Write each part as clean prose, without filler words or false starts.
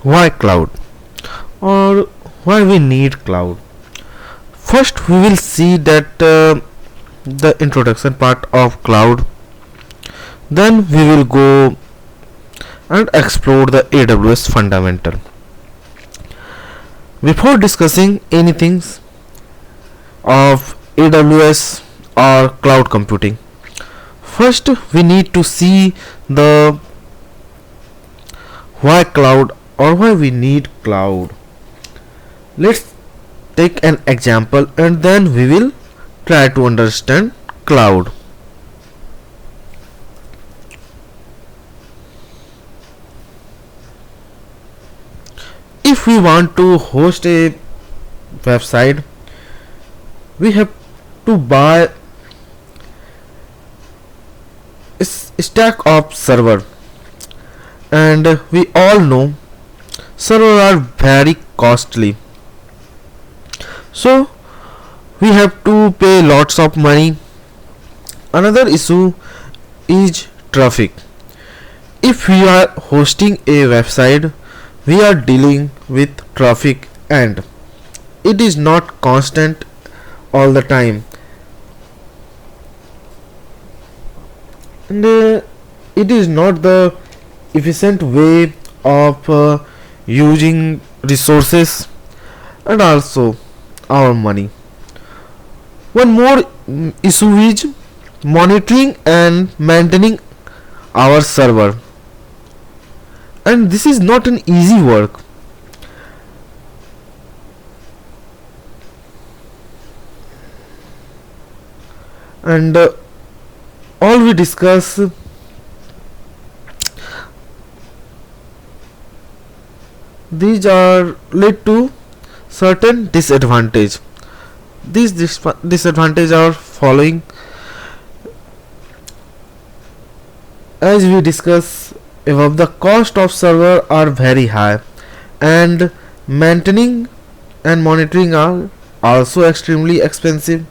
Why cloud, or why we need cloud? First, we will see that the introduction part of cloud. Then we will go and explore the AWS fundamental. Before discussing anything of AWS or cloud computing, first we need to see the why cloud or why we need cloud. Let's take an example and then we will try to understand cloud. If we want to host a website, we have to buy a stack of server, and we all know servers are very costly, so we have to pay lots of money. Another issue is traffic. If we are hosting a website, we are dealing with traffic, and it is not constant all the time, and it is not the efficient way of using resources and also our money. One more issue is monitoring and maintaining our server, and this is not an easy work. And all we discuss, these are lead to certain disadvantage. These disadvantages are following. As we discuss above, the cost of server are very high, and maintaining and monitoring are also extremely expensive.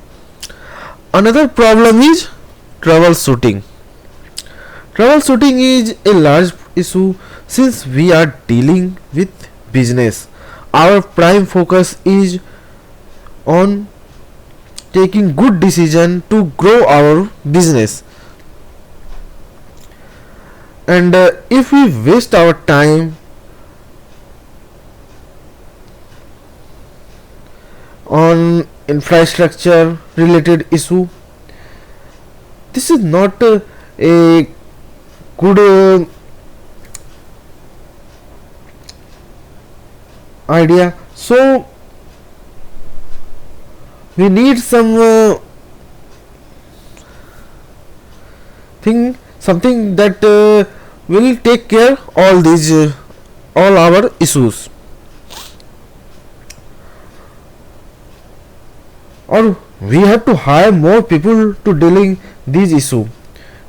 Another problem is troubleshooting. Troubleshooting is a large issue since we are dealing with business. Our prime focus is on taking good decision to grow our business, and if we waste our time on infrastructure related issue, this is not a good idea. So we need something that will take care all these all our issues, or we have to hire more people to dealing these issue,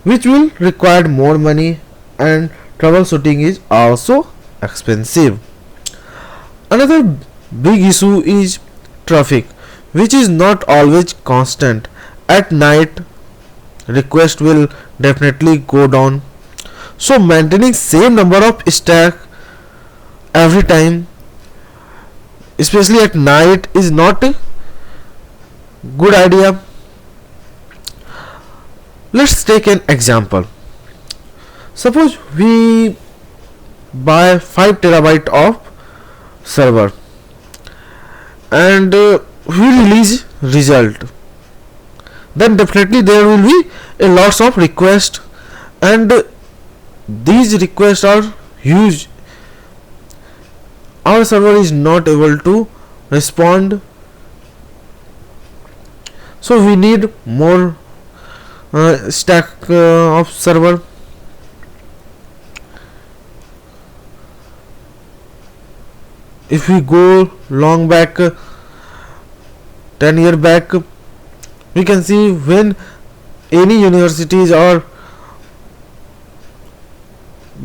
which will require more money, and troubleshooting is also expensive. Another big issue is traffic, which is not always constant. At night, request will definitely go down, so maintaining same number of stack every time, especially at night, is not a good idea. Let's take an example. Suppose we buy 5 terabyte of server, and we release result, then definitely there will be a lots of requests, and these requests are huge. Our server is not able to respond, so we need more stack of server. If we go long back, 10 year back, we can see when any universities or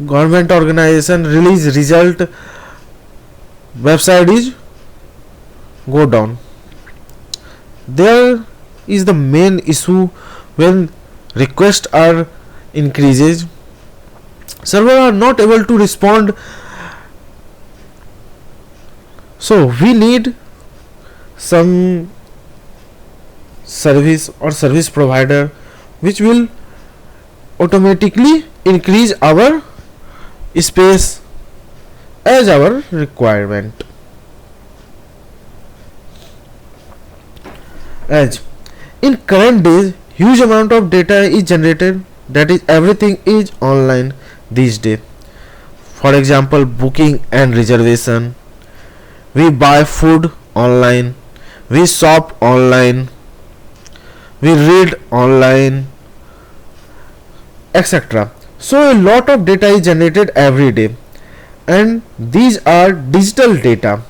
government organization release result, website is go down. There is the main issue. When requests are increases, server are not able to respond So we need some service or service provider which will automatically increase our space as our requirement. As in current days huge amount of data is generated, that is everything is online these days. For example, booking and reservation, we buy food online, we shop online, we read online, etc. So a lot of data is generated every day, and these are digital data.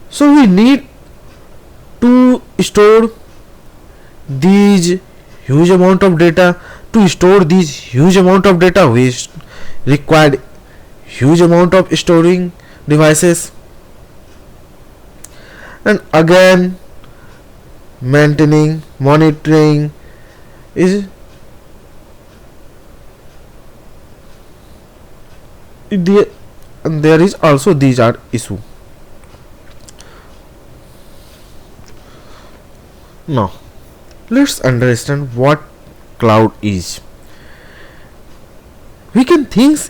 So we need to store these huge amount of data. To store these huge amount of data we required huge amount of storing devices, and again maintaining monitoring is there, and there is also these are issue. Now let's understand what cloud is. We can think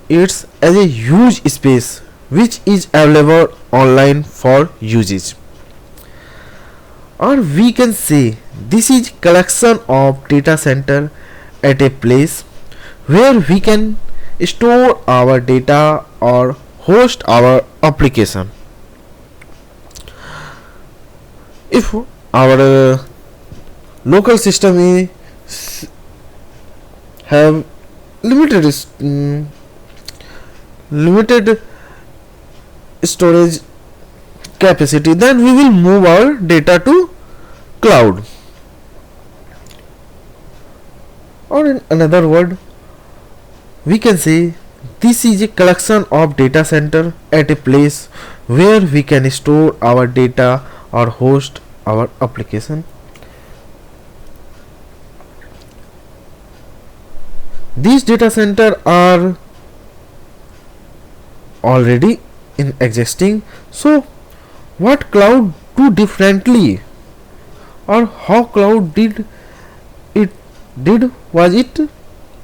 it's as a huge space which is available online for usage, or we can say this is collection of data center at a place where we can store our data or host our application. If our local system is have limited limited storage capacity, then we will move our data to cloud, or in another word we can say this is a collection of data center at a place where we can store our data or host our application. These data center are already in existing. So what cloud do differently, or how cloud it did was it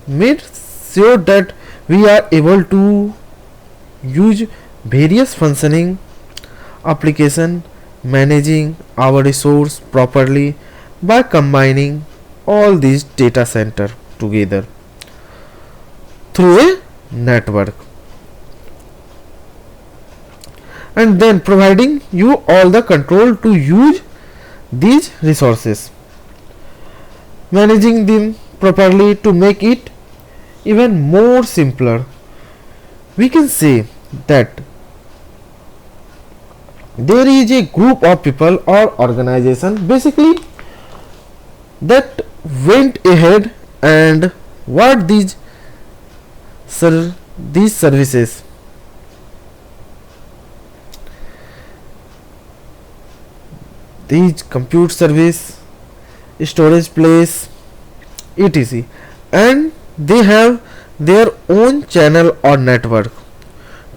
made sure that we are able to use various functioning application, managing our resource properly by combining all these data center together through a network, and then providing you all the control to use these resources, managing them properly to make it even more simpler. We can say that there is a group of people or organization basically that went ahead and what these services, these compute service, storage place, etc, and they have their own channel or network.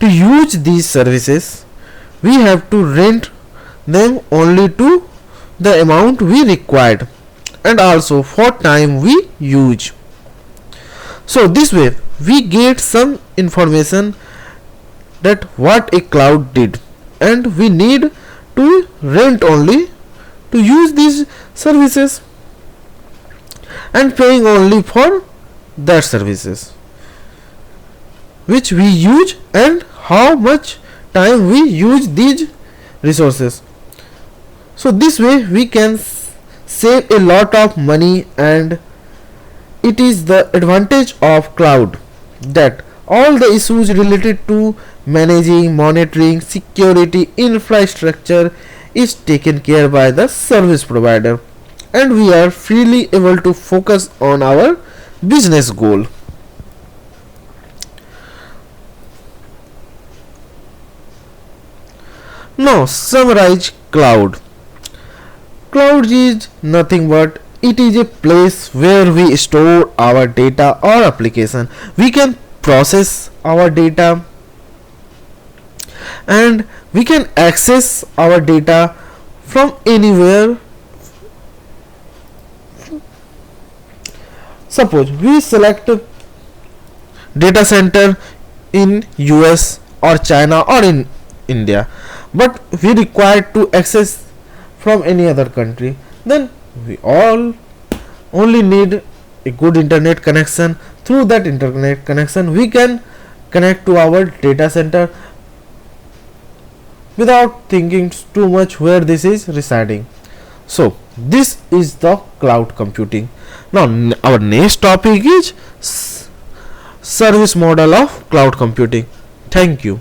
To use these services we have to rent them only to the amount we required and also for time we use. So this way we get some information that what a cloud did, and we need to rent only to use these services and paying only for that services which we use and how much time we use these resources. So this way we can save a lot of money, and it is the advantage of cloud that all the issues related to managing, monitoring, security, infrastructure is taken care by the service provider, and we are freely able to focus on our business goal. Now summarize cloud. Cloud is nothing but it is a place where we store our data or application. We can process our data, and we can access our data from anywhere. Suppose we select a data center in US or China or in India, but we require to access from any other country, then we all only need a good internet connection. Through that internet connection we can connect to our data center without thinking too much where this is residing. So this is the cloud computing. Now our next topic is service model of cloud computing. Thank you.